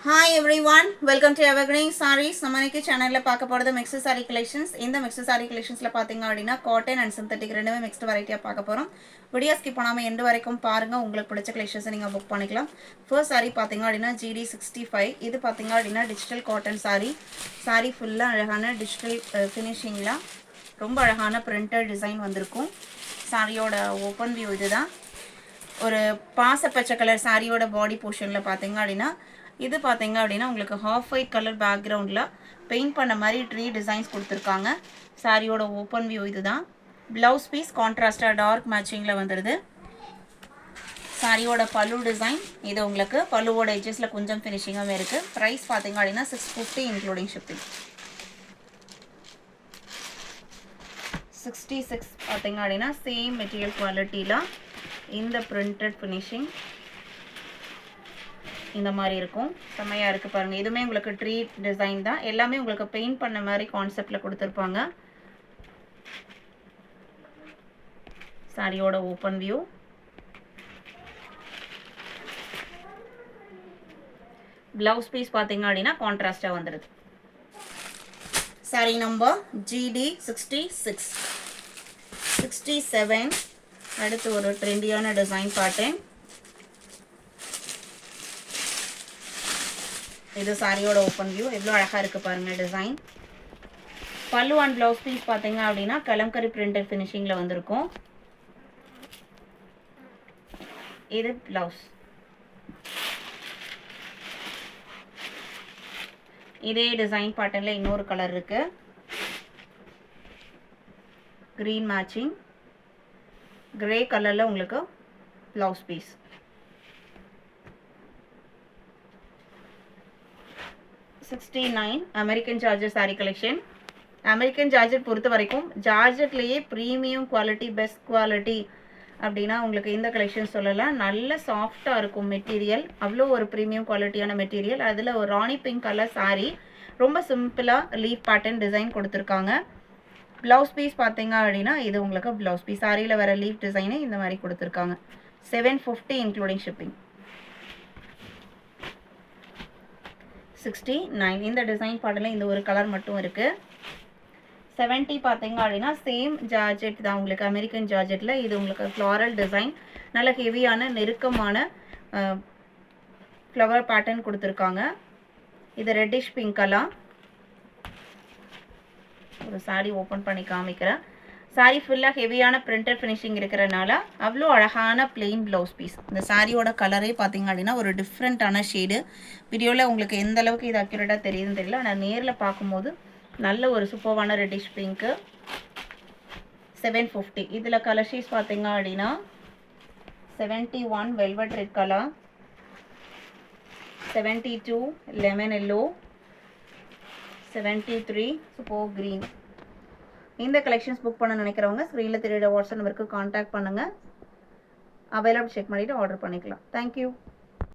Hi everyone, welcome to Evergreen Sarees. நம்ம இன்னைக்கு சேனல்ல பார்க்க போறது மிக்ஸ்டு saree collections. இந்த மிக்ஸ்டு saree collectionsல பாத்தீங்க அப்படினா காட்டன் அண்ட் சிந்தட்டிக் ரெண்டுமே மிக்ஸ்டு வெரைட்டியா பார்க்க போறோம். வீடியோ ஸ்கிப் பண்ணாம எண்ட் வரைக்கும் பாருங்க. உங்களுக்கு பிடிச்ச collections நீங்க புக் பண்ணிக்கலாம். ஃபர்ஸ்ட் saree பாத்தீங்க அப்படினா GD65. இது பாத்தீங்க அப்படினா டிஜிட்டல் காட்டன் saree. saree ஃபுல்லா அழகான டிஜிட்டல் ஃபினிஷிங்ல ரொம்ப அழகான பிரிண்டட் டிசைன் வந்திருக்கும். சாரியோட ஓபன் வியூ இதுதான். ஒரு பாச பச்சை கலர் சாரியோட பாடி போர்ஷன்ல பாத்தீங்க அப்படினா இது பாத்தீங்க அப்படினா உங்களுக்கு ஹாஃப் ஒயிட் கலர் பேக்ரவுண்ட்ல பெயிண்ட் பண்ண மாதிரி ட்ரீ டிசைன்ஸ் கொடுத்திருக்காங்க. சாரியோட ஓபன் வியூ இதுதான். ப்ளவுஸ் பீஸ் கான்ட்ராஸ்டா டார்க் மேட்சிங்ல வந்துருது. சாரியோட பல்லு டிசைன் இது உங்களுக்கு பல்லுவோட எட்ஜஸ்ல கொஞ்சம் ஃபினிஷிங்காவே இருக்கு. பிரைஸ் பாத்தீங்க அப்படினா 650 இன்க்ளூடிங் ஷிப்பிங். 66 பாத்தீங்க அப்படினா சேம் மெட்டீரியல் குவாலிட்டில இந்த பிரிண்டட் ஃபினிஷிங் இந்த மாதிரி இருக்கும். செமையா இருக்கு பாருங்க. இதுமே உங்களுக்கு ட்ரீ டிசைன் தான். எல்லாமே உங்களுக்கு பெயிண்ட் பண்ண மாதிரி கான்செப்ட்ல கொடுத்திருப்பாங்க. சாரியோட ஓபன் வியூ. ப்ளவுஸ் பீஸ் பாத்தீங்க அப்படினா கான்ட்ராஸ்டா வந்துருது. Sorry number GD66. 67 அடுத்து ஒரு ட்ரெண்டியான டிசைன் பாட்டேன். இது சாரியோட ஓபன் வியூ. எவ்வளவு அழகா இருக்கு பாருங்க டிசைன். பல்லு அண்ட் ப்ளவுஸ் பீஸ் பாத்தீங்க அப்படினா கலம்கரி பிரிண்டட் ஃபினிஷிங்ல வந்திருக்கும். இது ப்ளவுஸ். இதே டிசைன் பேட்டர்ன்ல இன்னொரு கலர் இருக்கு. Green matching. கிரே கலர்ல உங்களுக்கு blouse piece. American georgette sari collection. American georgette பொறுத்த வரைக்கும் ஜார்ஜெட்லயே ப்ரீமியம் குவாலிட்டி பெஸ்ட் குவாலிட்டி அப்படின்னா உங்களுக்கு இந்த கலெக்ஷன் சொல்லலாம். நல்ல சாஃப்டா இருக்கும் மெட்டீரியல். அவ்வளோ ஒரு ப்ரீமியம் குவாலிட்டியான மெட்டீரியல். அதில் ஒரு ராணி பிங்க் கலர் சாரி ரொம்ப சிம்பிளா லீஃப் பேட்டர்ன் டிசைன் கொடுத்துருக்காங்க. ப்ளவுஸ் பீஸ் பார்த்தீங்க அப்படின்னா இது உங்களுக்கு ப்ளவுஸ் பீஸ். சாரியில் வர லீஃப் டிசைனே இந்த மாதிரி கொடுத்துருக்காங்க. 750 இன்க்ளூடிங் ஷிப்பிங். 69 இந்த டிசைன் பாடல இந்த ஒரு கலர் மட்டும் இருக்கு. 70 பாத்தீங்க அப்படின்னா சேம் ஜார்ஜெட் தான் உங்களுக்கு அமெரிக்கன் ஜார்ஜெட்ல. இது உங்களுக்கு ஃப்ளாரல் டிசைன் நல்ல ஹெவியான நெருக்கமான ஃப்ளவர் பேட்டர்ன் கொடுத்துருக்காங்க. இது ரெட்டிஷ் பிங்க் கலர். ஒரு சாரி ஓபன் பண்ணி காமிக்கிறேன். சாரி ஃபுல்லா ஹெவியான பிரிண்டட் ஃபினிஷிங் இருக்கிறனால அவ்வளோ அழகான பிளெயின் ப்ளவுஸ் பீஸ். இந்த சாரியோட கலரே பார்த்தீங்க அப்படின்னா ஒரு டிஃப்ரெண்ட்டான ஷேடு. வீடியோவில் உங்களுக்கு எந்த அளவுக்கு இது அக்யூரேட்டாக தெரியுதுன்னு தெரியல. ஆனால் நேரில் பார்க்கும்போது நல்ல ஒரு சூப்பர்வான ரெட்டிஷ் பிங்க்கு. 750. இதில் கலர் ஷீட்ஸ் பார்த்தீங்க அப்படின்னா 71 velvet red colour, 72 lemon yellow, 73 super green. இந்த கலெக்ஷன்ஸ் புக் பண்ண நினைக்கிறவங்க ஸ்க்ரீனில் தெரியுற வாட்ஸ்அப் நம்பருக்கு கான்டாக்ட் பண்ணுங்கள். அவைலபிள் செக் பண்ணிவிட்டு ஆர்டர் பண்ணிக்கலாம். தேங்க்யூ.